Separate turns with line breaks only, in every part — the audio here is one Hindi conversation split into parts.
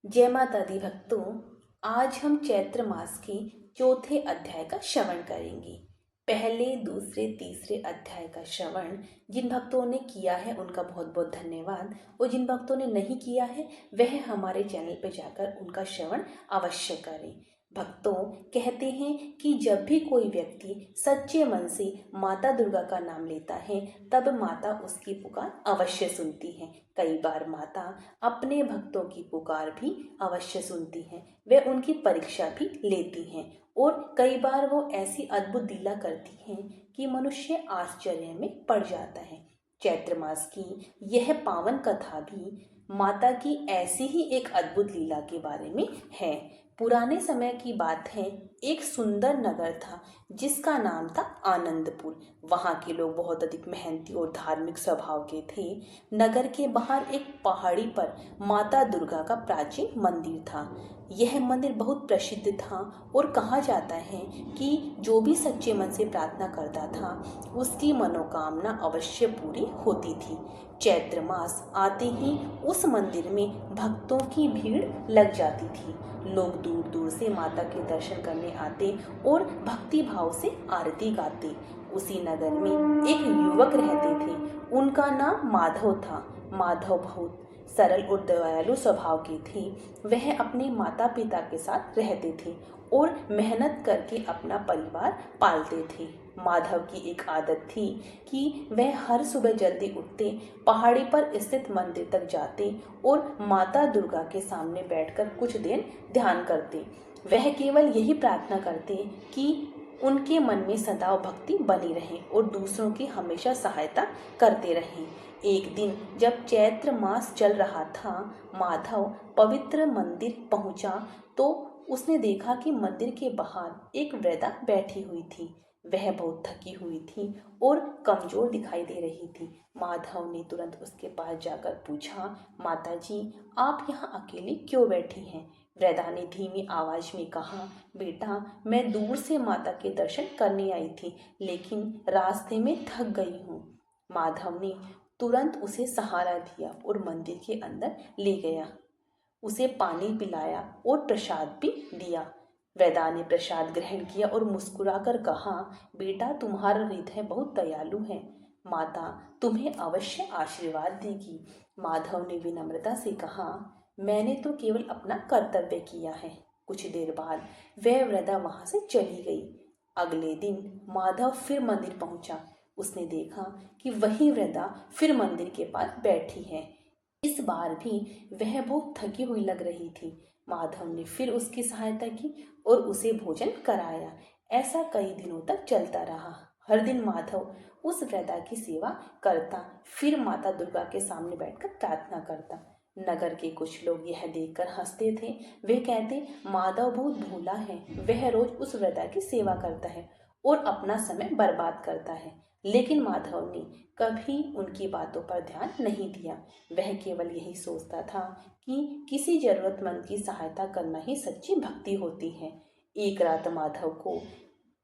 जय माता दी भक्तों। आज हम चैत्र मास के चौथे अध्याय का श्रवण करेंगे। पहले, दूसरे, तीसरे अध्याय का श्रवण जिन भक्तों ने किया है उनका बहुत बहुत धन्यवाद, और जिन भक्तों ने नहीं किया है वह हमारे चैनल पर जाकर उनका श्रवण अवश्य करें। भक्तों, कहते हैं कि जब भी कोई व्यक्ति सच्चे मन से माता दुर्गा का नाम लेता है तब माता उसकी पुकार अवश्य सुनती है। कई बार माता अपने भक्तों की पुकार भी अवश्य सुनती हैं, वे उनकी परीक्षा भी लेती हैं, और कई बार वो ऐसी अद्भुत लीला करती हैं कि मनुष्य आश्चर्य में पड़ जाता है। चैत्र मास की यह पावन कथा भी माता की ऐसी ही एक अद्भुत लीला के बारे में है। पुराने समय की बात है, एक सुंदर नगर था जिसका नाम था आनंदपुर। वहाँ के लोग बहुत अधिक मेहनती और धार्मिक स्वभाव के थे। नगर के बाहर एक पहाड़ी पर माता दुर्गा का प्राचीन मंदिर था। यह मंदिर बहुत प्रसिद्ध था और कहा जाता है कि जो भी सच्चे मन से प्रार्थना करता था उसकी मनोकामना अवश्य पूरी होती थी। चैत्र मास आते ही उस मंदिर में भक्तों की भीड़ लग जाती थी। लोग दूर दूर से माता के दर्शन करने आते और भक्ति भाव से आरती गाते। उसी नगर में एक युवक रहते थे, उनका नाम माधव था। माधव बहुत सरल और दयालु स्वभाव के थे। वह अपने माता पिता के साथ रहते थे और मेहनत करके अपना परिवार पालते थे। माधव की एक आदत थी कि वह हर सुबह जल्दी उठते, पहाड़ी पर स्थित मंदिर तक जाते और माता दुर्गा के सामने बैठकर कुछ देर ध्यान करते। वह केवल यही प्रार्थना करते कि उनके मन में सदा भक्ति बनी रहे और दूसरों की हमेशा सहायता करते रहें। एक दिन जब चैत्र मास चल रहा था, माधव पवित्र मंदिर पहुंचा तो उसने देखा कि मंदिर के बाहर एक वृद्धा बैठी हुई थी। वह बहुत थकी हुई थी और कमजोर दिखाई दे रही थी। माधव ने तुरंत उसके पास जाकर पूछा, माता जी, आप यहाँ अकेली क्यों बैठी हैं? वृद्धा ने धीमी आवाज में कहा, बेटा, मैं दूर से माता के दर्शन करने आई थी, लेकिन रास्ते में थक गई हूँ। माधव ने तुरंत उसे सहारा दिया और मंदिर के अंदर ले गया। उसे पानी पिलाया और प्रसाद भी दिया। वृद्धा ने प्रसाद ग्रहण किया और मुस्कुराकर कहा, बेटा, तुम्हारा हृदय बहुत दयालु है, माता तुम्हें अवश्य आशीर्वाद देगी। माधव ने विनम्रता से कहा, मैंने तो केवल अपना कर्तव्य किया है। कुछ देर बाद वह वृद्धा वहां से चली गई। अगले दिन माधव फिर मंदिर पहुंचा। उसने देखा कि वही वृद्धा फिर मंदिर के पास बैठी है। इस बार भी वह बहुत थकी हुई लग रही थी। माधव ने फिर उसकी सहायता की और उसे भोजन कराया। ऐसा कई दिनों तक चलता रहा। हर दिन माधव उस वृद्धा की सेवा करता, फिर माता दुर्गा के सामने बैठकर प्रार्थना करता। नगर के कुछ लोग यह देखकर हंसते थे। वे कहते, माधव बहुत भोला है, वह रोज उस वृद्धा की सेवा करता है और अपना समय बर्बाद करता है। लेकिन माधव ने कभी उनकी बातों पर ध्यान नहीं दिया। वह केवल यही सोचता था कि किसी जरूरतमंद की सहायता करना ही सच्ची भक्ति होती है। एक रात माधव को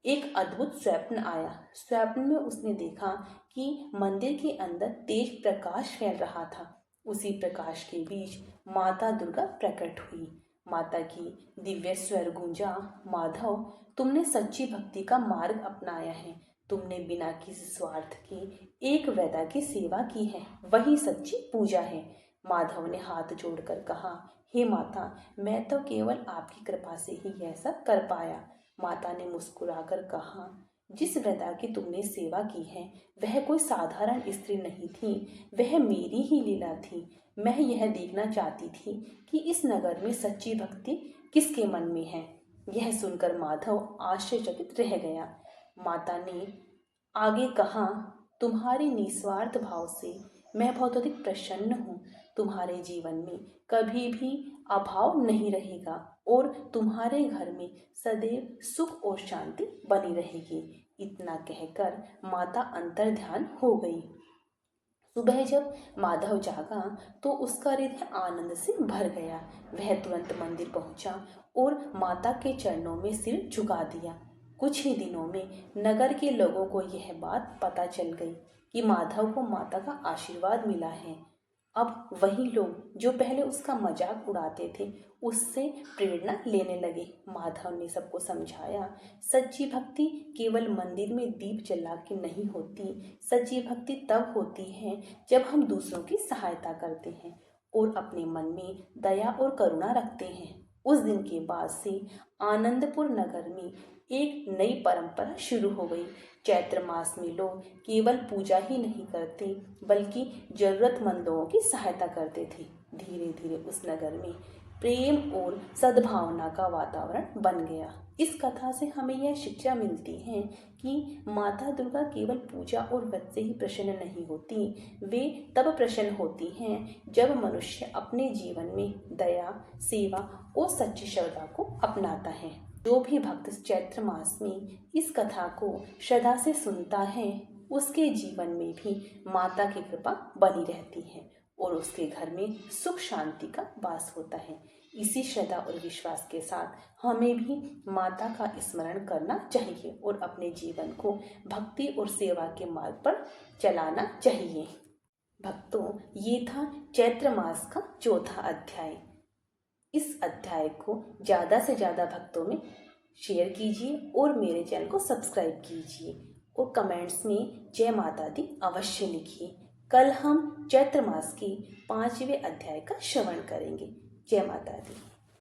एक अद्भुत स्वप्न आया। स्वप्न में उसने देखा कि मंदिर के अंदर तेज प्रकाश फैल रहा था। उसी प्रकाश के बीच माता दुर्गा प्रकट हुई। माता की दिव्य स्वर गूंजा, माधव, तुमने सच्ची भक्ति का मार्ग अपनाया है। तुमने बिना किसी स्वार्थ के एक वैदा की सेवा की है, वही सच्ची पूजा है। माधव ने हाथ जोड़कर कहा, हे माता, मैं तो केवल आपकी कृपा से ही यह सब कर पाया। माता ने मुस्कुराकर कहा, जिस वृद्धा की तुमने सेवा की है वह कोई साधारण स्त्री नहीं थी, वह मेरी ही लीला थी। मैं यह देखना चाहती थी कि इस नगर में सच्ची भक्ति किसके मन में है। यह सुनकर माधव आश्चर्यचकित रह गया। माता ने आगे कहा, तुम्हारे निस्वार्थ भाव से मैं बहुत अधिक प्रसन्न हूँ। तुम्हारे जीवन में कभी भी अभाव नहीं रहेगा और तुम्हारे घर में सदैव सुख और शांति बनी रहेगी। इतना कहकर माता अंतर ध्यान हो गई। सुबह जब माधव जागा तो उसका हृदय आनंद से भर गया। वह तुरंत मंदिर पहुंचा और माता के चरणों में सिर झुका दिया। कुछ ही दिनों में नगर के लोगों को यह बात पता चल गई कि माधव को माता का आशीर्वाद मिला है। अब वही लोग जो पहले उसका मजाक उड़ाते थे उससे प्रेरणा लेने लगे। माधव ने सबको समझाया, सच्ची भक्ति केवल मंदिर में दीप जला के नहीं होती। सच्ची भक्ति तब होती है जब हम दूसरों की सहायता करते हैं और अपने मन में दया और करुणा रखते हैं। उस दिन के बाद से आनंदपुर नगर में एक नई परंपरा शुरू हो गई। चैत्र मास में लोग केवल पूजा ही नहीं करते बल्कि जरूरतमंद लोगों की सहायता करते थे। धीरे धीरे उस नगर में प्रेम और सद्भावना का वातावरण बन गया। इस कथा से हमें यह शिक्षा मिलती है कि माता दुर्गा केवल पूजा और व्रत से ही प्रसन्न नहीं होती, वे तब प्रसन्न होती हैं जब मनुष्य अपने जीवन में दया, सेवा और सच्ची श्रद्धा को अपनाता है। जो भी भक्त चैत्र मास में इस कथा को श्रद्धा से सुनता है उसके जीवन में भी माता की कृपा बनी रहती है और उसके घर में सुख शांति का वास होता है। इसी श्रद्धा और विश्वास के साथ हमें भी माता का स्मरण करना चाहिए और अपने जीवन को भक्ति और सेवा के मार्ग पर चलाना चाहिए। भक्तों, ये था चैत्र मास का चौथा अध्याय। इस अध्याय को ज़्यादा से ज़्यादा भक्तों में शेयर कीजिए और मेरे चैनल को सब्सक्राइब कीजिए और कमेंट्स में जय माता दी अवश्य लिखिए। कल हम चैत्र मास के 5वें अध्याय का श्रवण करेंगे। जय माता दी।